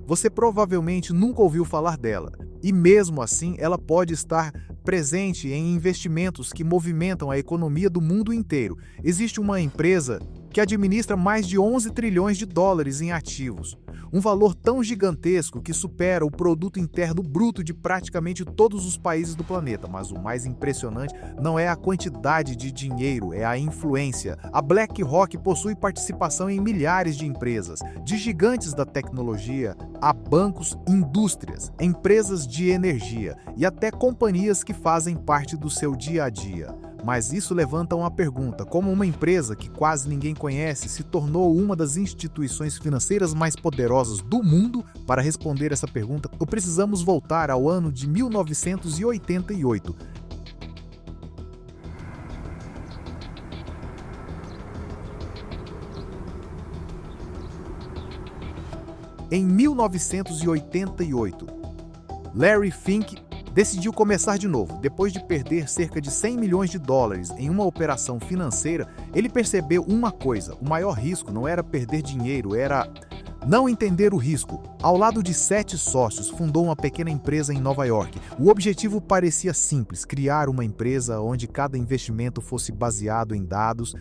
você provavelmente nunca ouviu falar dela. E mesmo assim, ela pode estar presente em investimentos que movimentam a economia do mundo inteiro. Existe uma empresa que administra mais de 11 trilhões de dólares em ativos. Um valor tão gigantesco que supera o produto interno bruto de praticamente todos os países do planeta. Mas o mais impressionante não é a quantidade de dinheiro, é a influência. A BlackRock possui participação em milhares de empresas, de gigantes da tecnologia a bancos, indústrias, empresas de energia e até companhias que fazem parte do seu dia a dia. Mas isso levanta uma pergunta: como uma empresa que quase ninguém conhece se tornou uma das instituições financeiras mais poderosas do mundo? Para responder essa pergunta, precisamos voltar ao ano de 1988. Em 1988, Larry Fink decidiu começar de novo. Depois de perder cerca de 100 milhões de dólares em uma operação financeira, ele percebeu uma coisa: o maior risco não era perder dinheiro, era não entender o risco. Ao lado de 7 sócios, fundou uma pequena empresa em Nova York. O objetivo parecia simples: criar uma empresa onde cada investimento fosse baseado em dados,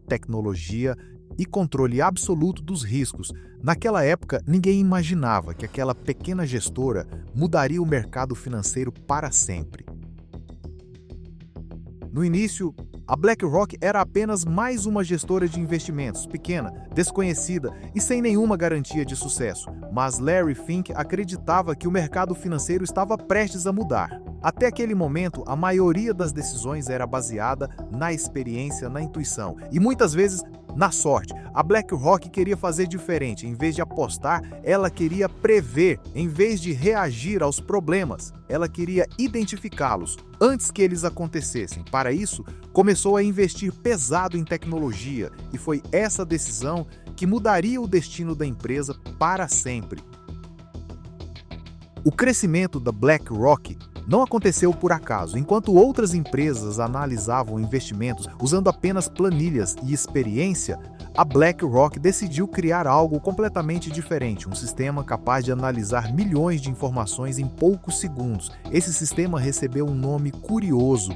tecnologia e controle absoluto dos riscos. Naquela época, ninguém imaginava que aquela pequena gestora mudaria o mercado financeiro para sempre. No início, a BlackRock era apenas mais uma gestora de investimentos, pequena, desconhecida e sem nenhuma garantia de sucesso. Mas Larry Fink acreditava que o mercado financeiro estava prestes a mudar. Até aquele momento, a maioria das decisões era baseada na experiência, na intuição e muitas vezes na sorte. A BlackRock queria fazer diferente. Em vez de apostar, ela queria prever. Em vez de reagir aos problemas, ela queria identificá-los antes que eles acontecessem. Para isso, começou a investir pesado em tecnologia e foi essa decisão que mudaria o destino da empresa para sempre. O crescimento da BlackRock não aconteceu por acaso. Enquanto outras empresas analisavam investimentos usando apenas planilhas e experiência, a BlackRock decidiu criar algo completamente diferente, um sistema capaz de analisar milhões de informações em poucos segundos. Esse sistema recebeu um nome curioso: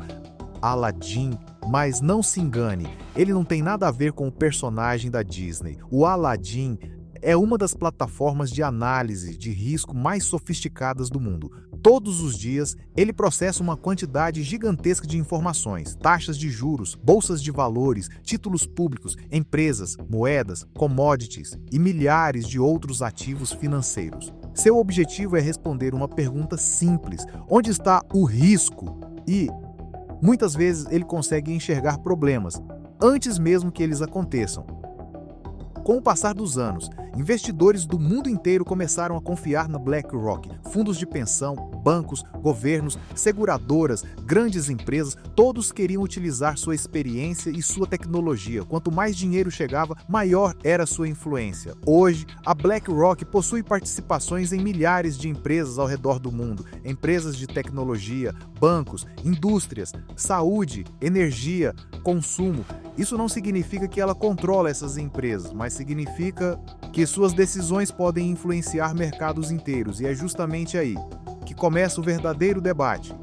Aladdin. Mas não se engane, ele não tem nada a ver com o personagem da Disney. O Aladdin é uma das plataformas de análise de risco mais sofisticadas do mundo. Todos os dias, ele processa uma quantidade gigantesca de informações: taxas de juros, bolsas de valores, títulos públicos, empresas, moedas, commodities e milhares de outros ativos financeiros. Seu objetivo é responder uma pergunta simples: onde está o risco? E, muitas vezes, ele consegue enxergar problemas antes mesmo que eles aconteçam. Com o passar dos anos, investidores do mundo inteiro começaram a confiar na BlackRock. Fundos de pensão, bancos, governos, seguradoras, grandes empresas, todos queriam utilizar sua experiência e sua tecnologia. Quanto mais dinheiro chegava, maior era sua influência. Hoje, a BlackRock possui participações em milhares de empresas ao redor do mundo. Empresas de tecnologia, bancos, indústrias, saúde, energia, consumo. Isso não significa que ela controla essas empresas, mas significa que suas decisões podem influenciar mercados inteiros, e é justamente aí que começa o verdadeiro debate.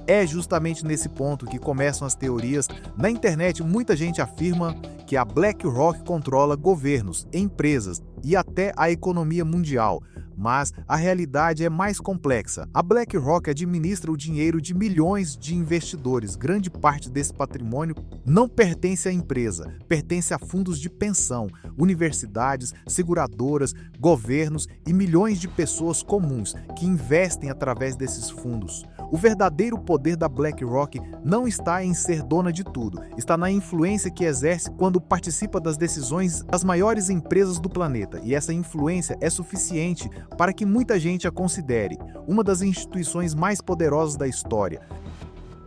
É justamente nesse ponto que começam as teorias. Na internet, muita gente afirma que a BlackRock controla governos, empresas e até a economia mundial. Mas a realidade é mais complexa. A BlackRock administra o dinheiro de milhões de investidores. Grande parte desse patrimônio não pertence à empresa, pertence a fundos de pensão, universidades, seguradoras, governos e milhões de pessoas comuns que investem através desses fundos. O verdadeiro poder da BlackRock não está em ser dona de tudo, está na influência que exerce quando participa das decisões das maiores empresas do planeta, e essa influência é suficiente para que muita gente a considere uma das instituições mais poderosas da história.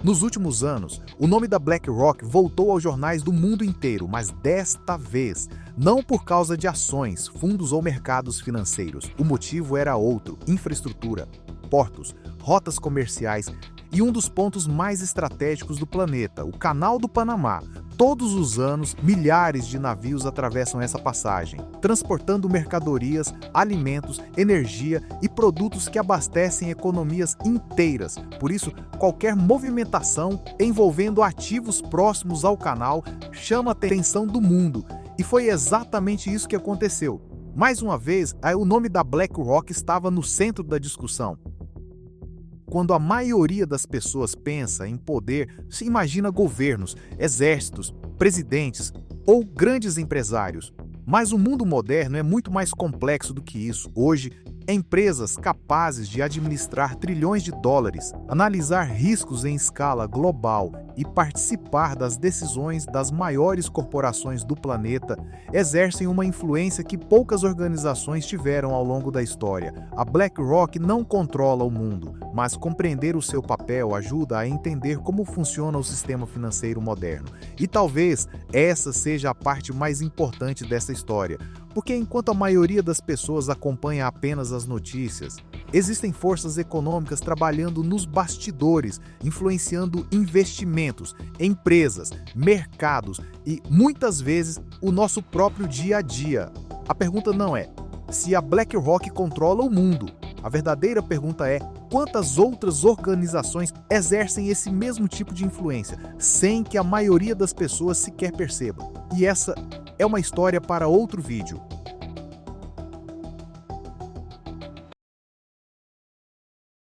Nos últimos anos, o nome da BlackRock voltou aos jornais do mundo inteiro, mas desta vez, não por causa de ações, fundos ou mercados financeiros. O motivo era outro: infraestrutura, portos, rotas comerciais e um dos pontos mais estratégicos do planeta, o Canal do Panamá. Todos os anos, milhares de navios atravessam essa passagem, transportando mercadorias, alimentos, energia e produtos que abastecem economias inteiras. Por isso, qualquer movimentação envolvendo ativos próximos ao canal chama a atenção do mundo. E foi exatamente isso que aconteceu. Mais uma vez, o nome da BlackRock estava no centro da discussão. Quando a maioria das pessoas pensa em poder, se imagina governos, exércitos, presidentes ou grandes empresários. Mas o mundo moderno é muito mais complexo do que isso. Hoje, empresas capazes de administrar trilhões de dólares, analisar riscos em escala global e participar das decisões das maiores corporações do planeta exercem uma influência que poucas organizações tiveram ao longo da história. A BlackRock não controla o mundo, mas compreender o seu papel ajuda a entender como funciona o sistema financeiro moderno. E talvez essa seja a parte mais importante dessa história. Porque enquanto a maioria das pessoas acompanha apenas as notícias, existem forças econômicas trabalhando nos bastidores, influenciando investimentos, empresas, mercados e, muitas vezes, o nosso próprio dia a dia. A pergunta não é se a BlackRock controla o mundo. A verdadeira pergunta é quantas outras organizações exercem esse mesmo tipo de influência, sem que a maioria das pessoas sequer perceba. E essa é uma história para outro vídeo.